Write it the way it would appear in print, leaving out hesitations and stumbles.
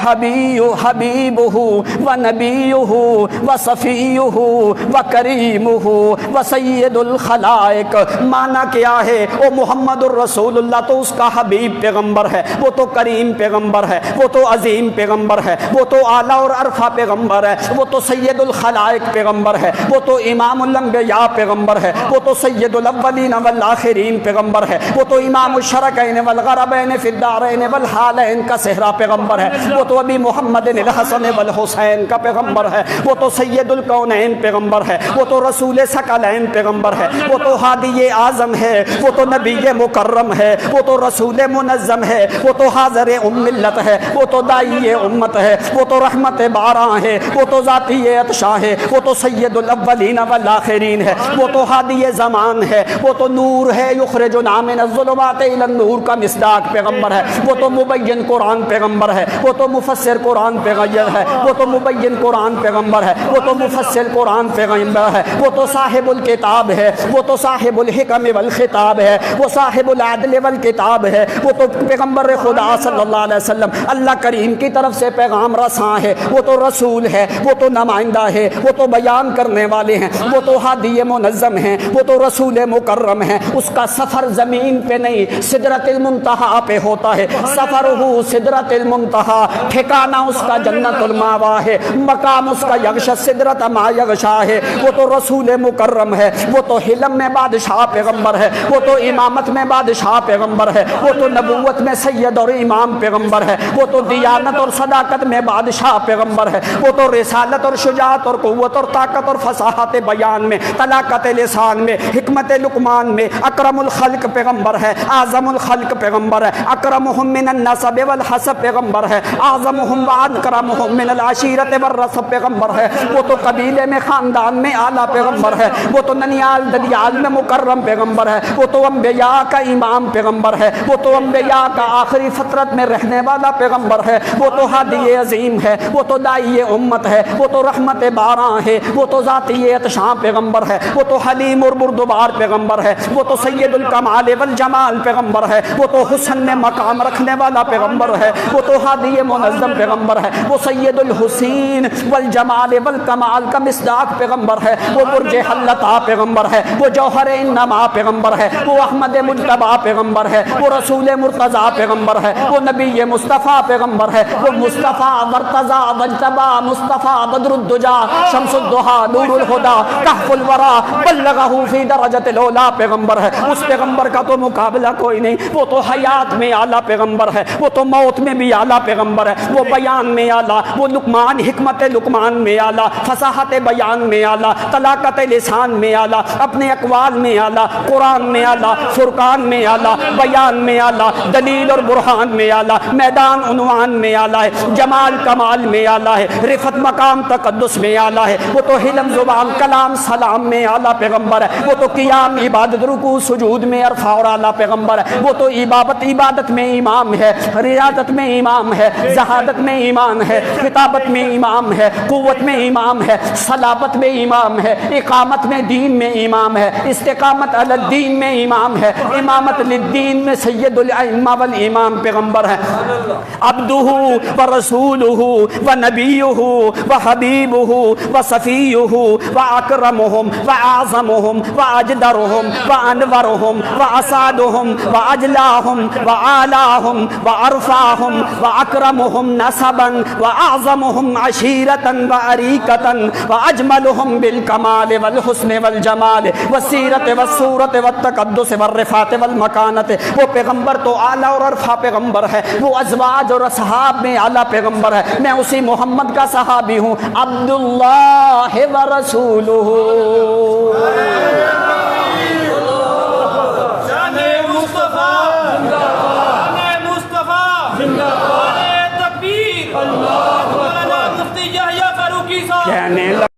حبیبہ ونبیہ وصفیہ وکریمہ وسید الخلائق. معنی کیا ہے؟ وہ محمد الرسول اللہ تو اس کا حبیب پیغمبر ہے، وہ تو کریم پیغمبر ہے، وہ تو عظیم پیغمبر ہے، وہ تو اعلیٰ اور عرفہ پیغمبر ہے، وہ تو سید الخلائق پیغمبر ہے، وہ تو امام الانبیاء پیغمبر ہے، وہ تو سید الاولین والآخرین پیغمبر ہے، وہ تو امام الشرقین والغربین فی الدارین والحالین کا صحرا پیغمبر ہے، وہ تو ابھی محمد الحسن والحسین کا پیغمبر ہے، وہ تو سید الکونین پیغمبر ہے، وہ تو رسول ثقلین پیغمبر ہے، وہ تو ہادی اعظم ہے، وہ تو نبی مکرم ہے، وہ تو رسول منظم ہے، وہ تو حاضر ملت ہے، وہ تو دائی امت ہے، وہ تو رحمت باراں ہے، وہ تو ذاتی عطشاں ہے، وہ تو سید الاولین والآخرین ہے، وہ تو ہادی زمان ہے، وہ تو نور ہے یخرجنا من الظلمات الی النور کا مصداق پیغمبر ہے، وہ تو مبین قرآن پیغمبر ہے، وہ تو مفسر قرآن پیغمبر ہے، وہ تو مبین قرآن پیغمبر ہے، وہ تو مفسر قرآن پیغمبر ہے، وہ تو صاحب الکتاب ہے، وہ تو صاحب الحکم والخطاب ہے، وہ صاحب العدل والکتاب ہے، وہ تو پیغمبر خدا صلی اللہ علیہ وسلم اللہ کریم کی طرف سے پیغام رساں ہے، وہ تو رسول ہے، وہ تو نمائندہ ہے، وہ تو بیان کرنے والے ہیں، وہ تو ہادی منظم ہیں، وہ تو رسول مکرم ہیں. اس کا سفر زمین پہ نہیں سدرۃ المنتہا پہ ہوتا ہے. سفرہ سدرۃ المنتہا، ٹھکانہ اس کا جنت الماوا ہے، مقام اس کا یغشی سدرۃ ما یغشا ہے. وہ تو رسول مکرم ہے، وہ تو حلم میں بادشاہ پیغمبر ہے، وہ تو امامت میں بادشاہ پیغمبر ہے، وہ تو نبوت میں سید اور امام پیغمبر ہے، وہ تو دیانت اور صداقت میں بادشاہ پیغمبر ہے، وہ تو رسالت اور شجاعت اور قوت اور طاقت اور فصاحت بیان میں، طلاقت لسان میں، حکمت لقمان میں اکرم الخلق پیغمبر ہے، اعظم الخلق پیغمبر ہے، اکرمہم من النسب والحسب پیغمبر ہے، اعظمہم واکرمہم من العشیرت والرسب پیغمبر ہے. وہ تو قبیلے میں خاندان میں اعلیٰ پیغمبر ہے، وہ تو ننیال ددیال میں مکرم پیغمبر ہے، وہ تو انبیاء کا امام پیغمبر ہے، وہ تو انبیاء کا آخری فترت میں رہنے والا پیغمبر ہے، وہ تو ہادی عظیم ہے، وہ تو دائی امت ہے، وہ تو رحمت باراں ہے، وہ تو ذاتی عطشاں پیغمبر ہے، وہ تو حلیم اور بردبار پیغمبر ہے، وہ تو سید الکمال والجمال پیغمبر ہے، وہ تو حسن میں مقام رکھنے والا پیغمبر ہے، وہ تو ہادی منظم پیغمبر ہے، وہ سید الحسین والجمال والکمال کا مصداق پیغمبر ہے، وہ برج حلتا پیغمبر ہے، وہ جوہر انما پیغمبر ہے، وہ احمد مجتبی پیغمبر ہے، وہ رسول مرتضی پیغمبر ہے، وہ نبی مصطفیٰ پیغمبر ہے، وہ مصطفیٰ مرتضی مجتبی مصطفیٰ بدر الدجا شمس الضحیٰ نور الہدی کہف الورا بلغہ فی درجۃ العلا پیغمبر ہے. اس پیغمبر کا تو مقابلہ کوئی نہیں. وہ تو حیات میں اعلیٰ پیغمبر ہے، وہ تو موت میں بھی اعلیٰ پیغمبر ہے، وہ بیان میں اعلیٰ، وہ لقمان حکمت لقمان میں اعلیٰ، فصاحت بیان میں اعلیٰ، طلاقت لسان میں اعلیٰ، اپنے اقوال میں اعلیٰ، قرآن میں اعلیٰ، فرقان میں اعلیٰ، بیان میں اعلیٰ، دلیل اور برہان میں اعلیٰ، میدان عنوان میں اعلیٰ ہے، جمال کمال میں اعلیٰ ہے، رفت مقام تقدس میں اعلیٰ ہے. وہ تو حلم زبان کلام سلام میں اعلیٰ پیغمبر ہے، وہ تو قیام عبادت رکوع سجود میں عرفہ اور اعلیٰ پیغمبر ہے. وہ تو عبادت میں امام ہے، ریاضت میں امام ہے، زہادت میں امام ہے، خطابت میں امام ہے، قوت میں امام ہے، صلابت میں امام ہے، اقامت میں دین میں امام ہے، استقامت علی الدین میں امام ہے، امامت للدین میں سید الائمہ والامام پیغمبر ہے. عبدہ ورسولہ ونبیہ وحبیبہ وصفیہ واکرمہم واعظمہم واجدرہم وانورہم واسعدہم واجلاہم واعلاہم وارفعہم واکرمہم نسبا واعظمہم عشیرتا واریکتا واجملہم بالکمال والحسن والجمال والسیرت والصورت والتقدس والرفعت والمکانت. وہ پیغمبر تو اعلیٰ اور عرفہ پیغمبر ہے، وہ ازواج اور اصحاب میں اعلیٰ پیغمبر ہے. میں اسی محمد کا صحابی ہوں، عبداللہ ورسولہ. کہنے